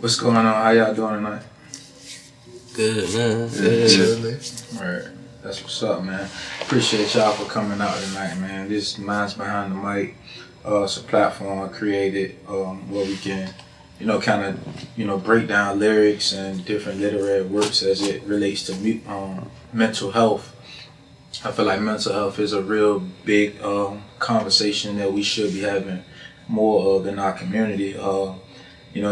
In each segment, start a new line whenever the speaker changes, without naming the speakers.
What's going on? How y'all doing tonight?
Good, man.
Chilling.
Alright. That's what's up, man. Appreciate y'all for coming out tonight, man. This Minds Behind the Mic. It's a platform I created where we can, kind of, break down lyrics and different literary works as it relates to mental health. I feel like mental health is a real big conversation that we should be having more of in our community.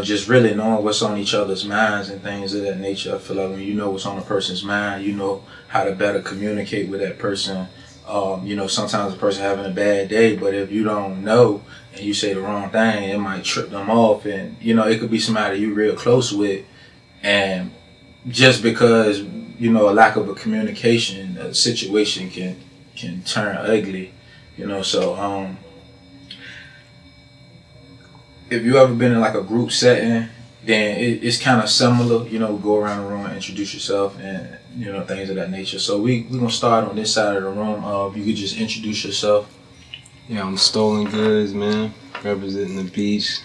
Just really knowing what's on each other's minds and things of that nature. I feel like when you know what's on a person's mind, you know how to better communicate with that person. Sometimes a person having a bad day, but if you don't know and you say the wrong thing, it might trip them off. And, it could be somebody you real close with. And just because, a lack of a communication, a situation can turn ugly, so if you ever been in like a group setting, then it's kind of similar, go around the room and introduce yourself and, things of that nature. So we're going to start on this side of the room. If you could just introduce yourself.
Yeah, I'm Stolen Goods, man. Representing the beach.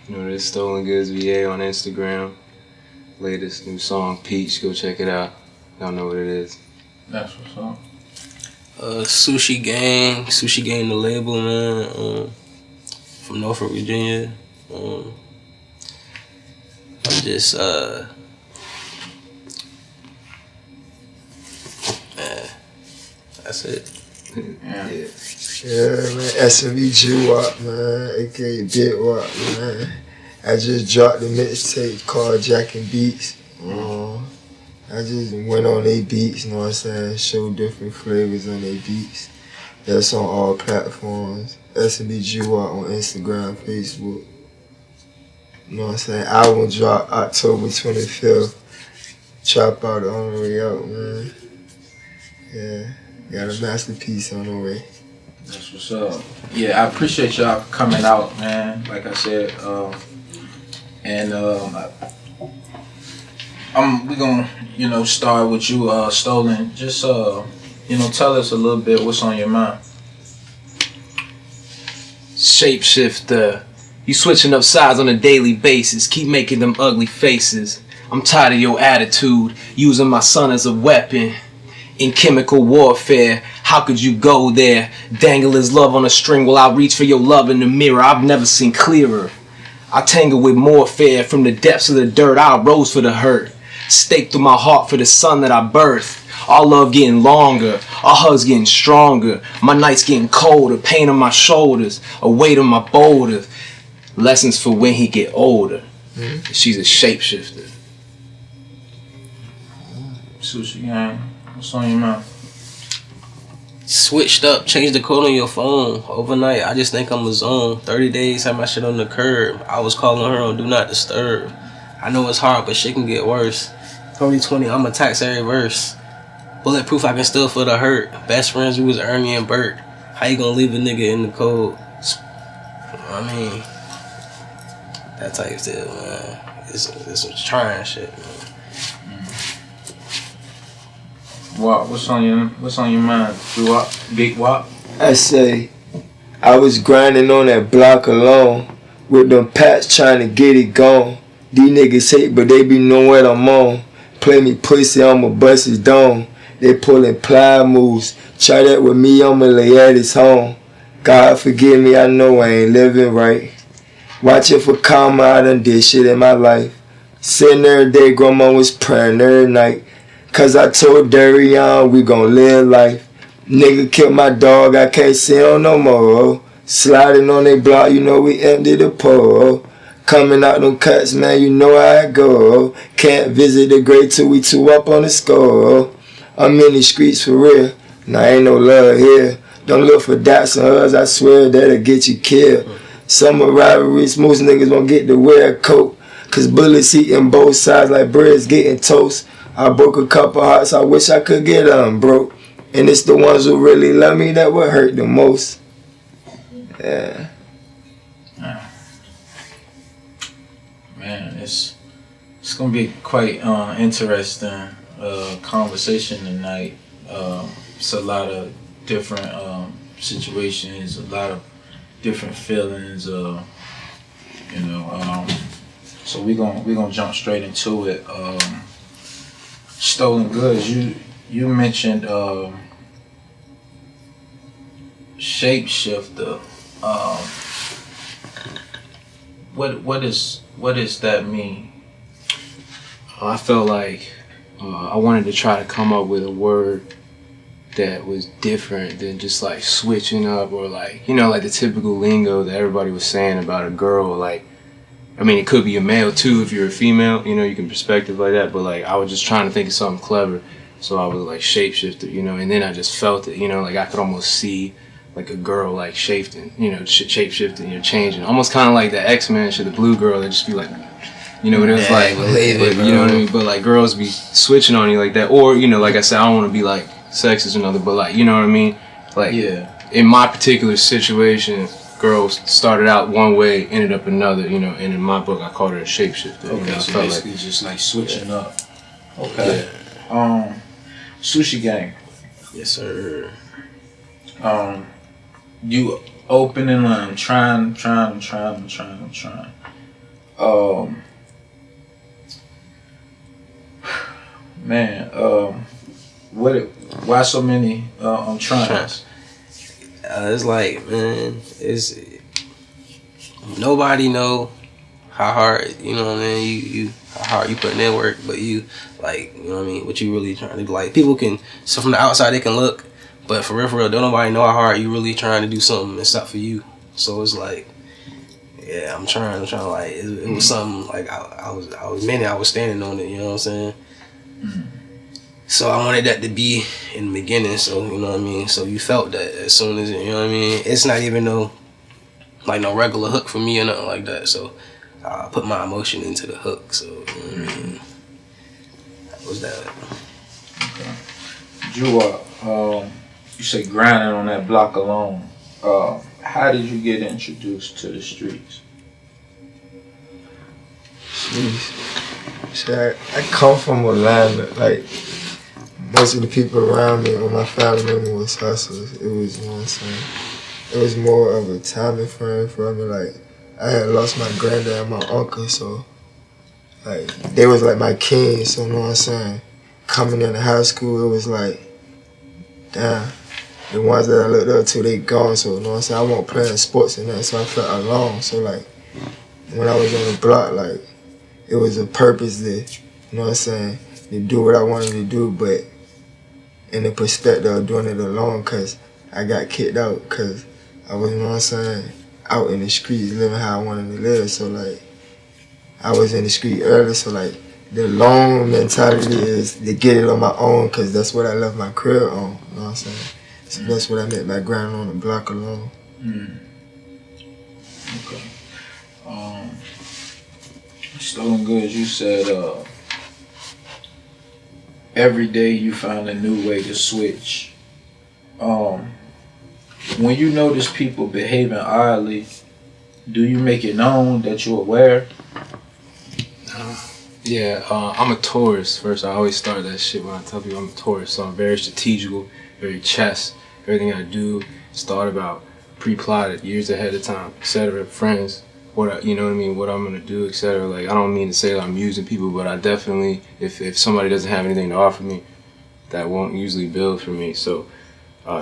This Stolen Goods VA on Instagram. Latest new song, Peach. Go check it out. Y'all know what it is.
That's what's up.
Sushi Gang the label, man. From Norfolk, Virginia. I'm just, that's it.
Yeah,
man. SMV G-Wop, man. AKA Big Wop, man. I just dropped a mixtape called Jack and Beats. I just went on they beats, know what I'm saying? Show different flavors on they beats. That's on all platforms. SMB G-Wop on Instagram, Facebook. You know what I'm saying? Album drop October 25th. Chop out on the way out, man. Yeah, got a masterpiece on the way.
that's what's up. Yeah, I appreciate y'all for coming out, man. Like I said, we're gonna, start with you, Stolen. Just, tell us a little bit what's on your mind.
Shapeshifter, you switching up sides on a daily basis, keep making them ugly faces. I'm tired of your attitude, using my son as a weapon. In chemical warfare, how could you go there? Dangle his love on a string while I reach for your love in the mirror. I've never seen clearer. I tangle with warfare from the depths of the dirt. I rose for the hurt, stake through my heart for the son that I birthed. Our love getting longer, our hugs getting stronger. My nights getting colder, pain on my shoulders, a weight on my boulders. Lessons for when he get older. She's a shapeshifter.
Sushi Gang, what's on your mind?
Switched up, changed the code on your phone overnight. I just think I'm a zone. 30 days, had my shit on the curb. I was calling her on Do Not Disturb. I know it's hard, but shit can get worse. 2020, I'ma tax every verse. Bulletproof, I can still feel the hurt. Best friends, we was Ernie and Bert. How you gonna leave a nigga in the cold? I mean, that type deal, man. It's some trying shit, man.
Wop, what's on your mind? Big Wop?
I say, I was grinding on that block alone, with them pats trying to get it gone. These niggas hate, but they be knowing what I'm on. Play me pussy, I'ma bust his dome. They pulling ply moves. Try that with me, I'ma lay at his home. God forgive me, I know I ain't living right. Watching for karma, I done did shit in my life. Sitting every day, grandma was praying every night. Cause I told Darian we gon' live life. Nigga killed my dog, I can't see him no more. Sliding on they block, we empty the pole. Coming out them cuts, man, you know how I go. Can't visit the grave till we two up on the score. I'm in the streets for real, now ain't no love here. Don't look for dots and hugs, I swear that'll get you killed. Summer rivalries, most niggas won't get to wear a coat. Cause bullets eating both sides like bread's getting toast. I broke a couple hearts, I wish I could get broke. And it's the ones who really love me that would hurt the most. Yeah.
Man, it's gonna be quite interesting conversation tonight. It's a lot of different situations, a lot of different feelings. So we gonna jump straight into it. Stolen goods. You mentioned shapeshifter. What does that mean?
I felt like I wanted to try to come up with a word that was different than just like switching up or like, you know, like the typical lingo that everybody was saying about a girl. Like, I mean, it could be a male too if you're a female, you know, you can perspective like that. But like, I was just trying to think of something clever. So I was like shapeshifter, you know, and then I just felt it, you know, like I could almost see like a girl like shaping, you know, shape-shifting, you're changing. Almost kind of like the X-Men shit, the blue girl that just be like, you know, it was like, you know what I mean? But like girls be switching on you like that. Or, you know, like I said, I don't want to be like sexist or nothing, but like, you know what I mean? Like, in my particular situation, girls started out one way, ended up another, you know, and in my book, I called her a shapeshifter.
Okay,
you know,
so basically like, just like switching up. Okay. Yeah. Sushi Gang.
Yes, sir.
You opening and trying. Man, why so many tries?
It's like, man, it's nobody know how hard, you know what I mean, you how hard you putting in work, but you like, you know what I mean, what you really trying to do. Like, people can, so from the outside they can look, but for real, don't nobody know how hard you really trying to do something except for you. So it's like, yeah, I'm trying like, it was something like I was standing on it, you know what I'm saying? So I wanted that to be in the beginning, so you know what I mean. So you felt that as soon as, you know what I mean. It's not even no regular hook for me or nothing like that. So I put my emotion into the hook. So you know what I mean? That was that.
Okay. Drew, you say grinding on that block alone. How did you get introduced to the streets?
Jeez. Shit, I come from Atlanta. Like, most of the people around me or my family member was hustlers. It was, you know what I'm saying? It was more of a timing frame for me. Like, I had lost my granddad and my uncle, so like they was like my kids, so you know what I'm saying? Coming into high school, it was like, damn, the ones that I looked up to, they gone, so you know what I'm saying? I wasn't playing sports and that, so I felt alone. So like, when I was on the block, like, it was a purpose to, you know what I'm saying, to do what I wanted to do, but in the perspective of doing it alone, because I got kicked out because I was, you know what I'm saying, out in the streets living how I wanted to live. So like, I was in the street early, so like, the lone mentality is to get it on my own, because that's what I left my career on, you know what I'm saying? So that's what I meant by grinding on the block alone.
Okay. Stolen goods, you said every day you find a new way to switch. When you notice people behaving oddly, do you make it known that you're aware?
I'm a Taurus. First, I always start that shit when I tell people I'm a Taurus. So I'm very strategical, very chess. Everything I do is thought about, pre-plotted years ahead of time, etc. Friends, you know what I mean, what I'm gonna do, etc. Like, I don't mean to say that I'm using people, but I definitely, if somebody doesn't have anything to offer me, that won't usually build for me. So,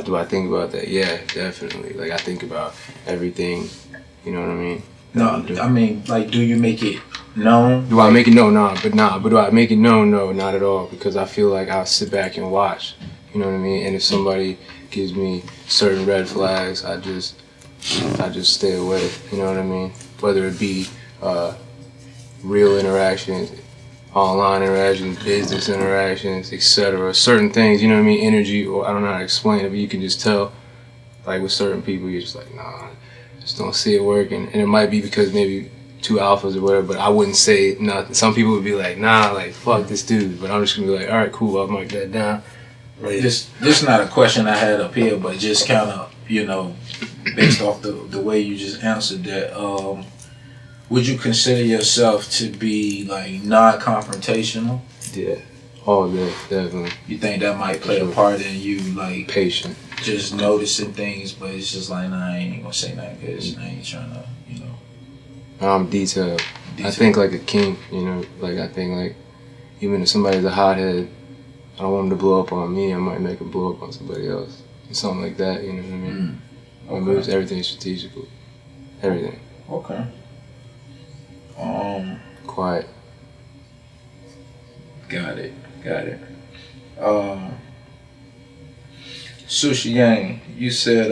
do I think about that? Yeah, definitely. Like, I think about everything. You know what I mean?
No, I mean, like, do you make it known?
Do I make it known? But do I make it known? No, not at all. Because I feel like I'll sit back and watch. You know what I mean? And if somebody gives me certain red flags, I just stay away. You know what I mean? Whether it be real interactions, online interactions, business interactions, etc. Certain things, you know what I mean? Energy, or I don't know how to explain it, but you can just tell. Like, with certain people, you're just like, nah, just don't see it working. And it might be because maybe two alphas or whatever, but I wouldn't say nothing. Some people would be like, nah, like, fuck this dude. But I'm just gonna be like, all right, cool, I'll mark that down.
This is not a question I had up here, but just kind of, you know, based off the way you just answered that, would you consider yourself to be like non-confrontational?
Yeah, all day, definitely.
You think that might play a part in you, like,
patient,
just noticing things, but it's just like, nah, I ain't gonna say nothing because I ain't trying to, you know.
I'm detailed. I think like a king, you know. Like I think like even if somebody's a hothead, I don't want them to blow up on me. I might make them blow up on somebody else. Something like that, you know what I mean?
Okay.
Moves everything strategical. Everything.
Okay.
Quiet.
Got it. Sushi Yang, you said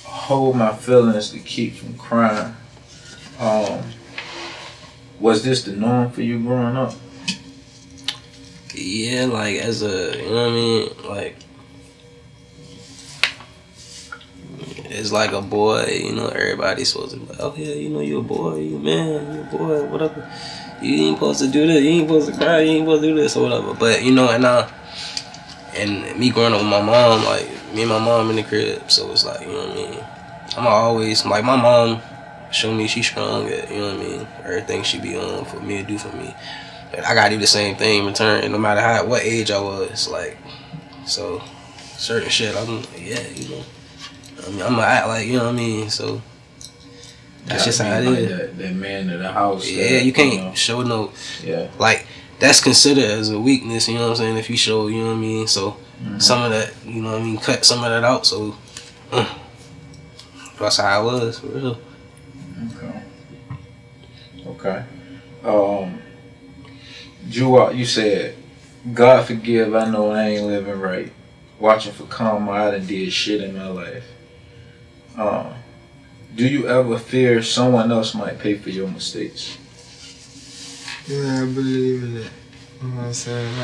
hold my feelings to keep from crying. Was this the norm for you growing up?
Yeah, like as a, you know what I mean? Like, it's like a boy, you know, everybody's supposed to be like, oh yeah, you know, you're a boy, you a man, you're a boy, whatever. You ain't supposed to do this, you ain't supposed to cry, you ain't supposed to do this or whatever. But, you know, and me growing up with my mom, like, me and my mom in the crib, so it's like, you know what I mean? I'm always, like, my mom showed me she's strong at, you know what I mean? Everything she be on for me to do for me. But I gotta do the same thing in return, no matter what age I was, like, so certain shit, I'm like, yeah, you know. I mean, I'm gonna act like, you know what I mean? So that's just how it is.
Like that man of the house.
Yeah, you can't show no.
Yeah.
Like, that's considered as a weakness, you know what I'm saying? If you show, you know what I mean? So some of that, you know what I mean? Cut some of that out. So that's how I was, for real.
Okay. Jewel, you said, God forgive, I know I ain't living right. Watching for karma, I done did shit in my life. Do you ever fear someone else might pay for your mistakes?
Yeah, I believe in it. You know what I'm saying?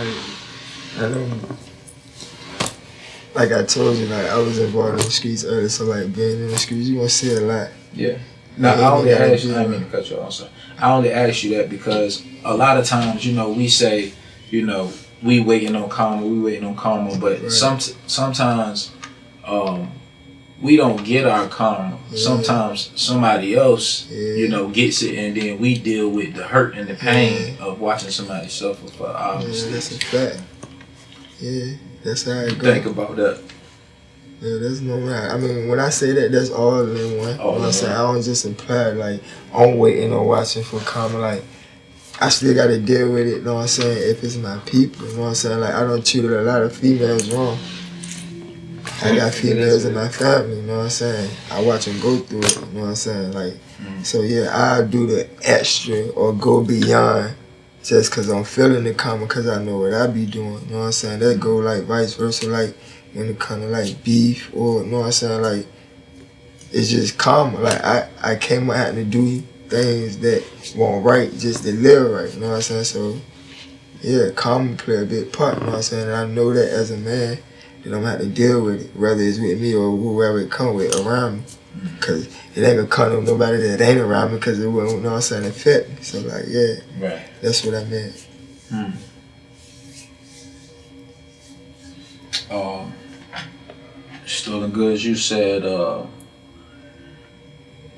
Like I told you, like I was involved in the streets earlier, so like being in the streets, you gonna see a lot.
Yeah. Now, I only ask you, I didn't mean to cut you off, sir. I only ask you that because a lot of times, you know, we say, you know, we waiting on karma, but right. Sometimes we don't get our karma. Yeah. Sometimes somebody else, you know, gets it, and then we deal with the hurt and the pain of watching somebody suffer for our mistakes.
That's a fact. Yeah, that's how it goes.
Think about that.
Yeah, there's no right. I mean, when I say that, that's all in one. You know what I'm saying? I don't just imply, like, I'm waiting or watching for karma. Like, I still got to deal with it, you know what I'm saying, if it's my people. You know what I'm saying? Like, I don't treat a lot of females wrong. I got females in my family, you know what I'm saying? I watch them go through it, you know what I'm saying? Like, so yeah, I do the extra or go beyond just because I'm feeling the karma because I know what I be doing, you know what I'm saying? That go like vice versa, like when it kind of like beef or, you know what I'm saying? Like, it's just karma. Like, I came out having to do things that weren't right just to live right, you know what I'm saying? So, yeah, karma play a big part, you know what I'm saying? And I know that as a man, that I'm gonna have to deal with it, whether it's with me or whoever it come with around me. Because it ain't gonna come with nobody that ain't around me because it won't, you know what I'm saying, affect me. So, like, yeah,
right.
That's what I meant.
Stolen goods, you said,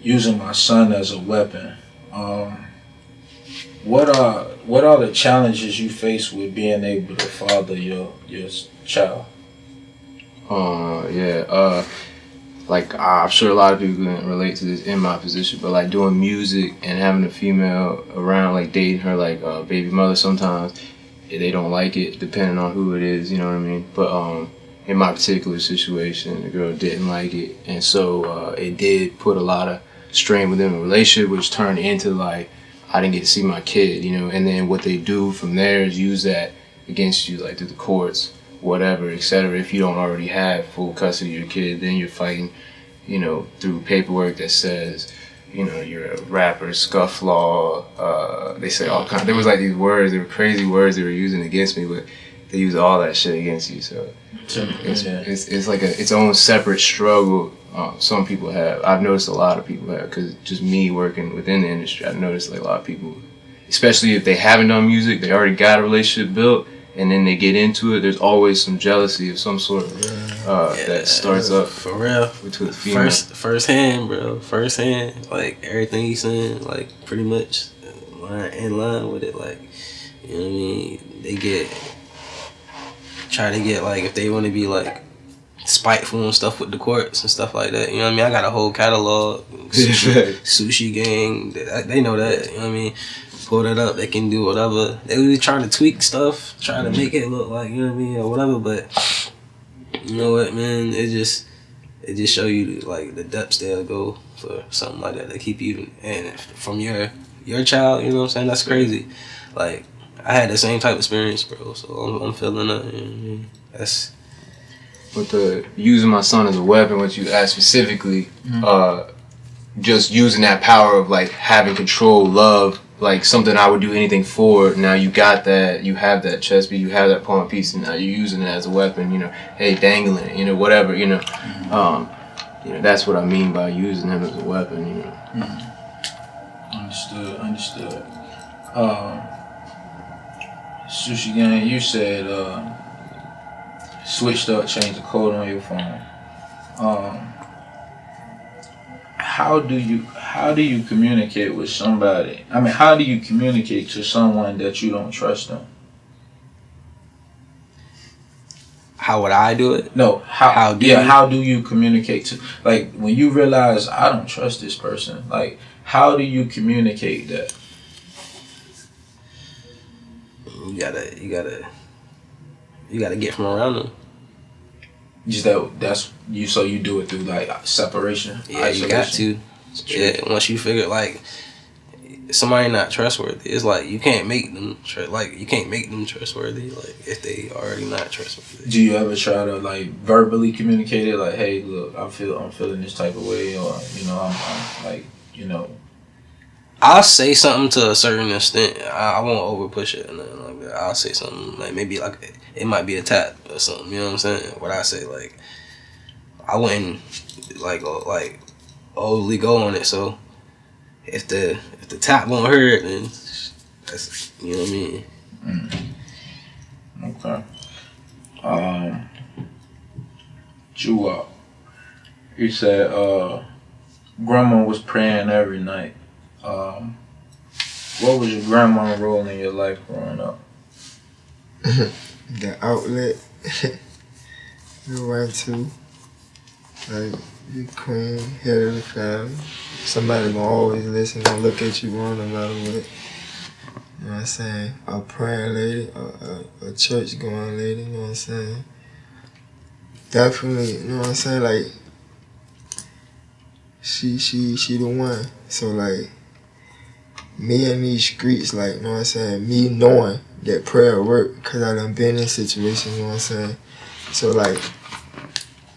using my son as a weapon. What are the challenges you face with being able to father your child?
Like I'm sure a lot of people can relate to this in my position, but like doing music and having a female around, like dating her like baby mother sometimes, they don't like it depending on who it is, you know what I mean? But in my particular situation, the girl didn't like it, and so it did put a lot of strain within the relationship, which turned into like I didn't get to see my kid, you know, and then what they do from there is use that against you, like through the courts, whatever, etc. If you don't already have full custody of your kid, then you're fighting, you know, through paperwork that says, you know, you're a rapper, scufflaw, they say all kinds. There was like these words, they were crazy words they were using against me, but they use all that shit against you. So it's like its own separate struggle. Some people have. I've noticed a lot of people have, because just me working within the industry, I've noticed like a lot of people, especially if they haven't done music, they already got a relationship built, and then they get into it, there's always some jealousy of some sort that starts up.
For real.
Between female.
First hand, bro. First hand. Like, everything he's saying, like, pretty much in line with it. Like, you know what I mean? They try to get, like, if they want to be, like, spiteful and stuff with the courts and stuff like that. You know what I mean? I got a whole catalog. Sushi gang. They know that. You know what I mean? Pull that up. They can do whatever. They really trying to tweak stuff, trying to make it look like, you know what I mean, or whatever. But you know what, man? It just show you like the depths they'll go for something like that. They keep you and from your child. You know what I'm saying? That's crazy. Like I had the same type of experience, bro. So I'm feeling that. You know what I mean? That's.
With the using my son as a weapon, what you asked specifically, just using that power of like having control, love, like something I would do anything for. Now you got that, you have that chest piece, you have that pawn piece, and now you're using it as a weapon. You know, hey, dangling it, you know, whatever. You know, that's what I mean by using him as a weapon. You know.
Understood. Sushi gang, you said switched up, changed the code on your phone. How do you communicate with somebody? I mean, how do you communicate to someone that you don't trust them?
How would I do it?
No, how do you communicate to, like, when you realize I don't trust this person? Like, how do you communicate that?
You gotta get from around them.
Just that's you. So you do it through like separation.
Yeah,
isolation.
you got to. Yeah, once you figure like somebody not trustworthy, it's like you can't make them trustworthy. Like if they already not trustworthy.
Do you ever try to like verbally communicate it? Like, hey, look, I'm feeling this type of way, or you know, I'm like, you know.
I'll say something to a certain extent. I won't over push it or nothing like that. I'll say something like maybe like it might be a tap or something. You know what I'm saying? What I say, like I wouldn't like overly go on it. So if the tap won't hurt, then that's, you know what I mean.
Okay. Jua, he said grandma was praying every night. What was your grandma's role in your life growing up?
The outlet you went to, like you queen, head of the family. Somebody gonna always listen and look at you on no matter what. You know what I'm saying? A praying lady, a church going lady, you know what I'm saying? Definitely, you know what I'm saying? Like she the one. So like me in these streets, like, you know what I'm saying, me knowing that prayer work, because I done been in situations, you know what I'm saying? So, like,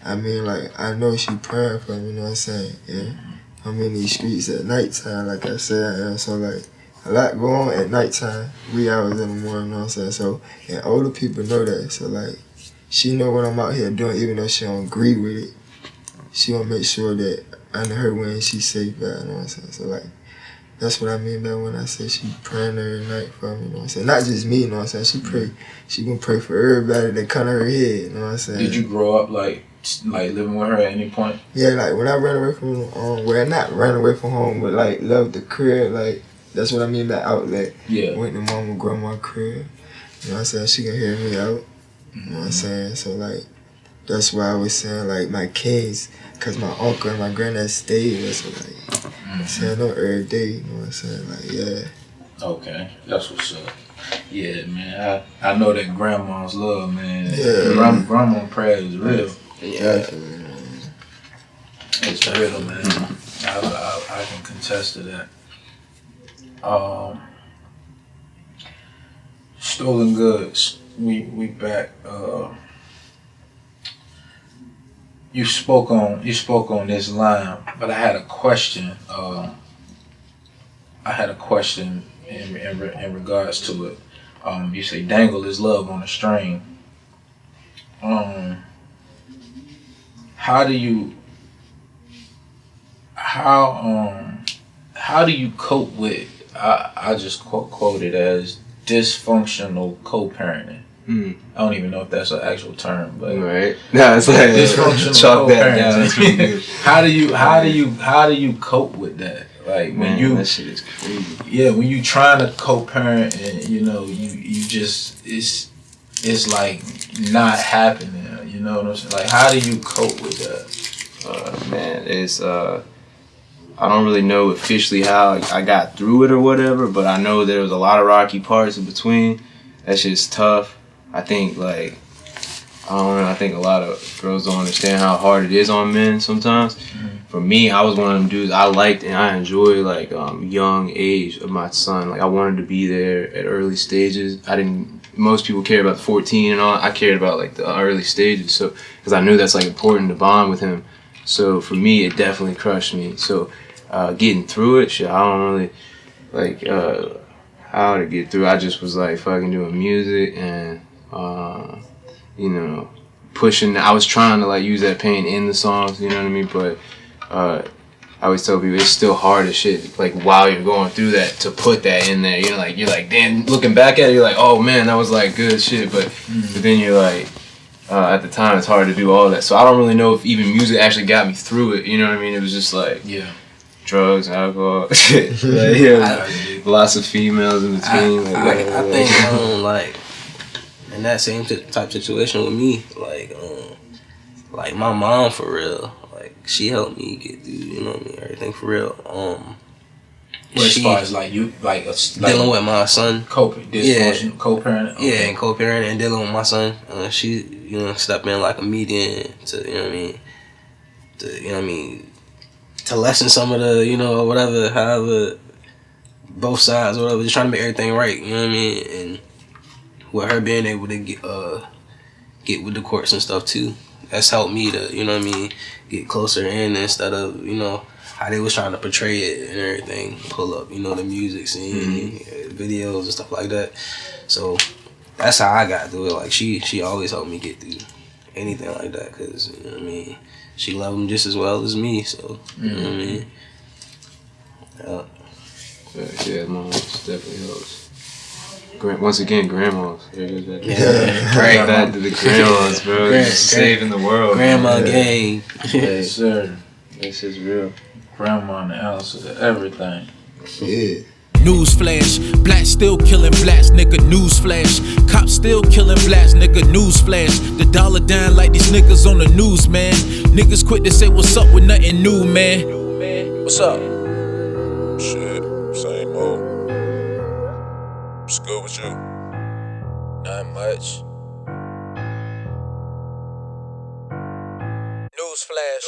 I mean, like, I know she praying for me, you know what I'm saying? And I'm in these streets at nighttime, like I said, and so, like, a lot go on at nighttime, 3 hours in the morning, you know what I'm saying? So, and older people know that, so, like, she know what I'm out here doing, even though she don't agree with it. She gonna make sure that I know her when she's safe, you know what I'm saying? So, like, that's what I mean by when I say she praying every night for me, you know what I'm saying? Not just me, you know what I'm saying? She gonna pray for everybody that come to her head, you know what I'm saying?
Did you grow up like living with her at any point?
Yeah, like when I ran away from well, not ran away from home, but like left the crib, like that's what I mean by outlet.
Yeah.
Went to mama, grandma crib, you know what I'm saying? She can hear me out, you know what I'm saying? So like, that's why I was saying like my kids, cause my uncle and my granddad stayed with, so like, saying no every day, you know what I'm saying? Like, yeah.
Okay, that's what's up. Yeah, man. I know that grandma's love, man.
Yeah.
Grandma prayer is real.
Yeah.
It's real, man. I can contest to that. Stolen goods. We back. You spoke on this line, but I had a question. In regards to it. You say dangle is love on a string. How do you cope with? I just quoted as dysfunctional co-parenting. I don't even know if that's an actual term, but
right. No, it's like
dysfunctional
chalk that down.
co-parenting. How do you cope with that? Like when
that shit is crazy.
Yeah, when you trying to co-parent and you know you just it's like not happening. You know what I'm saying? Like, how do you cope with that?
Man, it's I don't really know officially how I got through it or whatever, but I know there was a lot of rocky parts in between. That's just tough. I think like I don't know. I think a lot of girls don't understand how hard it is on men sometimes. For me, I was one of them dudes. I liked and I enjoy like young age of my son. Like I wanted to be there at early stages. I didn't. Most people care about the 14 and all. I cared about like the early stages. So because I knew that's like important to bond with him. So for me, it definitely crushed me. So getting through it, shit, I don't really like how to get through. I just was like fucking doing music and you know, pushing. I was trying to like use that pain in the songs, you know what I mean? But I always tell people it's still hard as shit. Like while you're going through that, to put that in there, you're like, damn. Looking back at it, you're like, oh man, that was like good shit. But then you're like, at the time, it's hard to do all that. So I don't really know if even music actually got me through it. You know what I mean? It was just like drugs, alcohol, like, lots of females in between.
I think like in that same type situation with me, like my mom for real, like she helped me get through, you know what I mean, everything for real.
As far as like you like
dealing with my son,
dysfunction, co-parent,
and co-parent and dealing with my son, she stepped in like a median to to lessen some of the whatever, however, both sides or whatever, just trying to make everything right, you know what I mean, and with her being able to get with the courts and stuff too, that's helped me to get closer in instead of how they was trying to portray it and everything, pull up the music scene, videos and stuff like that. So that's how I got through it. Like she always helped me get through anything like that, because she loved him just as well as me. So you know what I mean.
Yeah, mom definitely helps. Once again, grandmas.
Great.
Back to the grandmas, bro. Just saving the world.
Grandma gang.
Yes, sir.
This is real.
Grandma and the answer to everything.
Yeah.
Newsflash, blacks still killing blacks, nigga, newsflash. Cops still killing blacks, nigga, newsflash. The dollar down like these niggas on the news, man. Niggas quick to say what's up with nothing new, man. What's up?
Shit, same old. What's good with you?
Not much.
Newsflash.